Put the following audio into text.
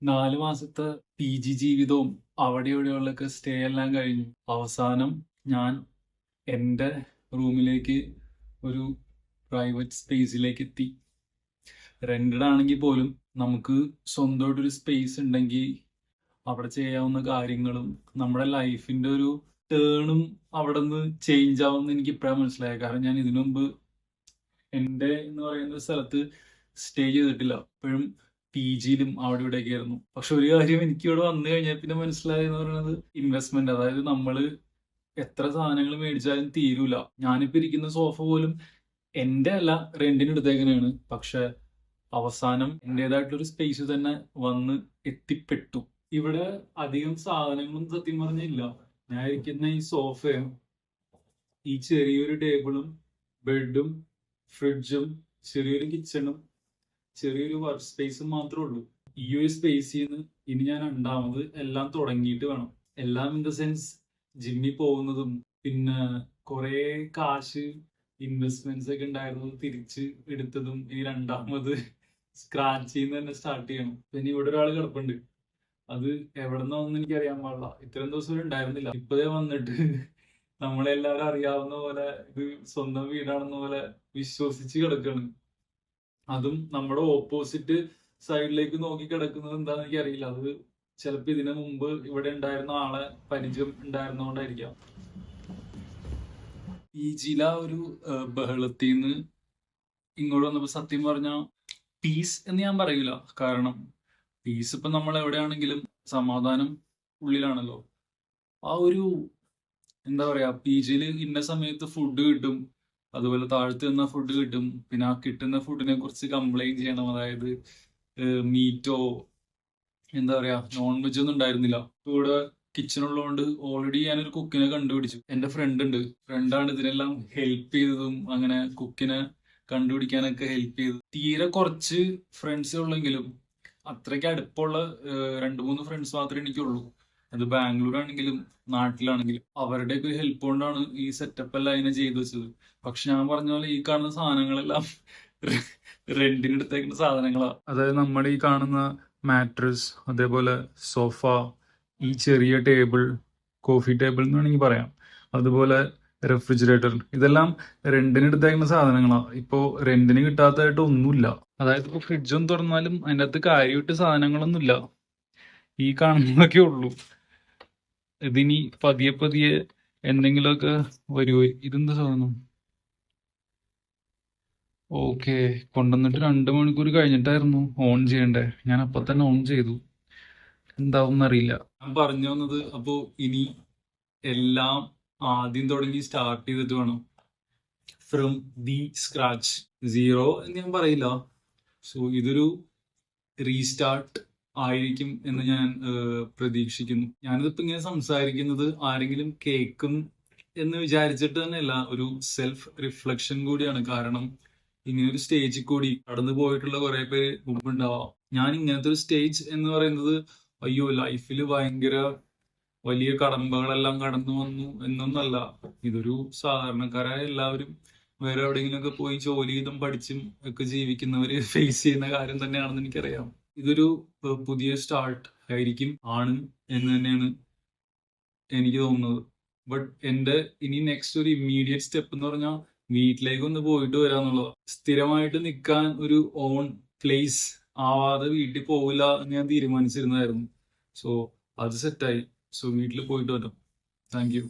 4 മാസത്തെ PG ജീവിതവും അവിടെ ഇവിടെയുള്ളൊക്കെ സ്റ്റേ എല്ലാം കഴിഞ്ഞു. അവസാനം ഞാൻ എൻ്റെ റൂമിലേക്ക് ഒരു പ്രൈവറ്റ് സ്പേസിലേക്ക് എത്തി. റെന്റഡ് ആണെങ്കിൽ പോലും നമുക്ക് സ്വന്തമായിട്ടൊരു സ്പേസ് ഉണ്ടെങ്കിൽ അവിടെ ചെയ്യാവുന്ന കാര്യങ്ങളും നമ്മുടെ ലൈഫിന്റെ ഒരു ടേണും അവിടെ നിന്ന് ചേഞ്ച് ആവുമെന്ന് എനിക്ക് ഇപ്പോഴാണ് മനസ്സിലായത്. കാരണം ഞാൻ ഇതിനു മുമ്പ് എൻ്റെ എന്ന് പറയുന്ന ഒരു സ്ഥലത്ത് സ്റ്റേ ചെയ്തിട്ടില്ല. ഇപ്പോഴും PGയിലും അവിടെ ഇവിടെയൊക്കെ ആയിരുന്നു. പക്ഷെ ഒരു കാര്യം എനിക്ക് ഇവിടെ വന്നു കഴിഞ്ഞാൽ പിന്നെ മനസ്സിലായെന്ന് പറയുന്നത് ഇൻവെസ്റ്റ്മെന്റ്. അതായത് നമ്മള് എത്ര സാധനങ്ങൾ മേടിച്ചാലും തീരൂല. ഞാനിപ്പോ ഇരിക്കുന്ന സോഫ പോലും എൻ്റെ അല്ല, റെന്റിന് എടുത്തേക്കണേണ്. പക്ഷെ അവസാനം എൻ്റെതായിട്ടുള്ളൊരു സ്പേസ് തന്നെ വന്ന് എത്തിപ്പെട്ടു. ഇവിടെ അധികം സാധനങ്ങളൊന്നും സത്യം പറഞ്ഞില്ല. ഞാൻ ഇരിക്കുന്ന ഈ സോഫയും ഈ ചെറിയൊരു ടേബിളും ബെഡും ഫ്രിഡ്ജും ചെറിയൊരു കിച്ചണും ചെറിയൊരു വർക്ക് സ്പേസും മാത്രമേ ഉള്ളൂ. ഈ ഒരു സ്പേസിൽ നിന്ന് ഇനി ഞാൻ രണ്ടാമത് എല്ലാം തുടങ്ങിയിട്ട് വേണം. എല്ലാം ഇൻ ദ സെൻസ് ജിമ്മിൽ പോകുന്നതും പിന്നെ കുറെ കാശ് ഇൻവെസ്റ്റ്മെന്റ്സ് ഒക്കെ ഉണ്ടായിരുന്നത് തിരിച്ച് എടുത്തതും ഇനി രണ്ടാമത് സ്ക്രാച്ച് ചെയ്യുന്ന തന്നെ സ്റ്റാർട്ട് ചെയ്യണം. പിന്നെ ഇവിടെ ഒരാൾ കിടപ്പുണ്ട്. അത് എവിടെ നിന്നൊന്നും എനിക്ക് അറിയാൻ പാടില്ല. ഇത്രയും ദിവസം ഉണ്ടായിരുന്നില്ല. ഇപ്പതേ വന്നിട്ട് നമ്മളെല്ലാവരും അറിയാവുന്ന പോലെ ഇത് സ്വന്തം വീടാണെന്ന പോലെ വിശ്വസിച്ച് കിടക്കാണ്. അതും നമ്മുടെ ഓപ്പോസിറ്റ് സൈഡിലേക്ക് നോക്കി കിടക്കുന്നത് എന്താണെന്ന് എനിക്ക് അറിയില്ല. അത് ചിലപ്പോ ഇതിനു മുമ്പ് ഇവിടെ ഉണ്ടായിരുന്ന ആളെ പരിചയം ഉണ്ടായിരുന്നോണ്ടായിരിക്കാം. PGയിലെ ആ ഒരു ബഹളത്തിൽ നിന്ന് ഇങ്ങോട്ട് വന്നപ്പോ സത്യം പറഞ്ഞ പീസ് എന്ന് ഞാൻ പറയൂല. കാരണം പീസ് ഇപ്പൊ നമ്മൾ എവിടെയാണെങ്കിലും സമാധാനം ഉള്ളിലാണല്ലോ. ആ ഒരു എന്താ പറയാ, PGയിൽ ഇന്ന സമയത്ത് ഫുഡ് കിട്ടും, അതുപോലെ താഴത്ത് നിന്ന ഫുഡ് കിട്ടും. പിന്നെ ആ കിട്ടുന്ന ഫുഡിനെ കുറിച്ച് കംപ്ലൈന്റ് ചെയ്യണം. അതായത് മീറ്റോ എന്താ പറയാ നോൺ വെജ് ഒന്നും ഉണ്ടായിരുന്നില്ല. ഇവിടെ കിച്ചൺ ഉള്ളതുകൊണ്ട് ഓൾറെഡി ഞാനൊരു കുക്കിനെ കണ്ടുപിടിച്ചു. എൻ്റെ ഫ്രണ്ടാണ് ഇതിനെല്ലാം ഹെൽപ്പ് ചെയ്തതും അങ്ങനെ കുക്കിനെ കണ്ടുപിടിക്കാനൊക്കെ ഹെൽപ്പ് ചെയ്തു. തീരെ കുറച്ച് ഫ്രണ്ട്സ് ഉള്ളെങ്കിലും അത്രയ്ക്ക് അടുപ്പമുള്ള 2-3 ഫ്രണ്ട്സ് മാത്രമേ എനിക്കുള്ളൂ. അത് ബാംഗ്ലൂർ ആണെങ്കിലും നാട്ടിലാണെങ്കിലും അവരുടെയൊക്കെ ഒരു ഹെൽപ്പ് കൊണ്ടാണ് ഈ സെറ്റപ്പ് എല്ലാം അതിനെ ചെയ്തു വെച്ചത്. പക്ഷെ ഞാൻ പറഞ്ഞ പോലെ ഈ കാണുന്ന സാധനങ്ങളെല്ലാം റെന്റിന് എടുത്തേക്കുന്ന സാധനങ്ങളാ. അതായത് നമ്മുടെ ഈ കാണുന്ന മാട്രസ്, അതേപോലെ സോഫ, ഈ ചെറിയ ടേബിൾ, കോഫി ടേബിൾ എന്ന് വേണമെങ്കിൽ പറയാം, അതുപോലെ റെഫ്രിജറേറ്റർ, ഇതെല്ലാം റെന്റിന് എടുത്തേക്കുന്ന സാധനങ്ങളാ. ഇപ്പോ റെന്റിന് കിട്ടാത്തതായിട്ട് ഒന്നുമില്ല. അതായത് ഇപ്പൊ ഫ്രിഡ്ജൊന്നും തുറന്നാലും അതിൻ്റെ അകത്ത് കാര്യമായിട്ട് സാധനങ്ങളൊന്നുമില്ല. ഈ കാണുന്നതൊക്കെ ഉള്ളൂ. ഇതിനി പതിയെ പതിയെ എന്തെങ്കിലുമൊക്കെ വരുമോ? ഇതെന്താ സാധനം? ഓക്കെ, കൊണ്ടുവന്നിട്ട് 2 മണിക്കൂർ കഴിഞ്ഞിട്ടായിരുന്നു ഓൺ ചെയ്യണ്ടേ. ഞാൻ അപ്പൊ തന്നെ ഓൺ ചെയ്തു. എന്താവും അറിയില്ല. ഞാൻ പറഞ്ഞു വന്നത്, അപ്പോ ഇനി എല്ലാം ആദ്യം തുടങ്ങി സ്റ്റാർട്ട് ചെയ്തിട്ട് വേണം. ഫ്രം ദി സ്ക്രാച്ച്, സീറോ എന്ന് ഞാൻ പറയില്ല. സോ ഇതൊരു റീസ്റ്റാർട്ട് ആയിരിക്കും എന്ന് ഞാൻ പ്രതീക്ഷിക്കുന്നു. ഞാനിതിപ്പോ ഇങ്ങനെ സംസാരിക്കുന്നത് ആരെങ്കിലും കേൾക്കും എന്ന് വിചാരിച്ചിട്ട് തന്നെയല്ല, ഒരു സെൽഫ് റിഫ്ലക്ഷൻ കൂടിയാണ്. കാരണം ഇങ്ങനൊരു സ്റ്റേജിൽ കൂടി കടന്നു പോയിട്ടുള്ള കുറെ പേര് മുമ്പുണ്ടാവാം. ഞാൻ ഇങ്ങനത്തെ ഒരു സ്റ്റേജ് എന്ന് പറയുന്നത് അയ്യോ ലൈഫിൽ ഭയങ്കര വലിയ കടമ്പകളെല്ലാം കടന്നു വന്നു എന്നൊന്നല്ല. ഇതൊരു സാധാരണക്കാരായ എല്ലാവരും വേറെ എവിടെയെങ്കിലുമൊക്കെ പോയി ജോലി ചെയ്തും പഠിച്ചും ഒക്കെ ജീവിക്കുന്നവര് ഫേസ് ചെയ്യുന്ന കാര്യം തന്നെയാണെന്ന് എനിക്കറിയാം. ഇതൊരു പുതിയ സ്റ്റാർട്ട് ആയിരിക്കും ആണ് എന്ന് തന്നെയാണ് എനിക്ക് തോന്നുന്നത്. ബട്ട് എൻ്റെ ഇനി നെക്സ്റ്റ് ഒരു ഇമ്മീഡിയറ്റ് സ്റ്റെപ്പ് എന്ന് പറഞ്ഞാൽ വീട്ടിലേക്ക് ഒന്ന് പോയിട്ട് വരാന്നുള്ളത്. സ്ഥിരമായിട്ട് നിൽക്കാൻ ഒരു ഓൺ പ്ലേസ് ആവാതെ വീട്ടിൽ പോകില്ല എന്ന് ഞാൻ തീരുമാനിച്ചിരുന്നതായിരുന്നു. സോ അത് സെറ്റായി. സോ വീട്ടിൽ പോയിട്ട് വരാം. Thank you.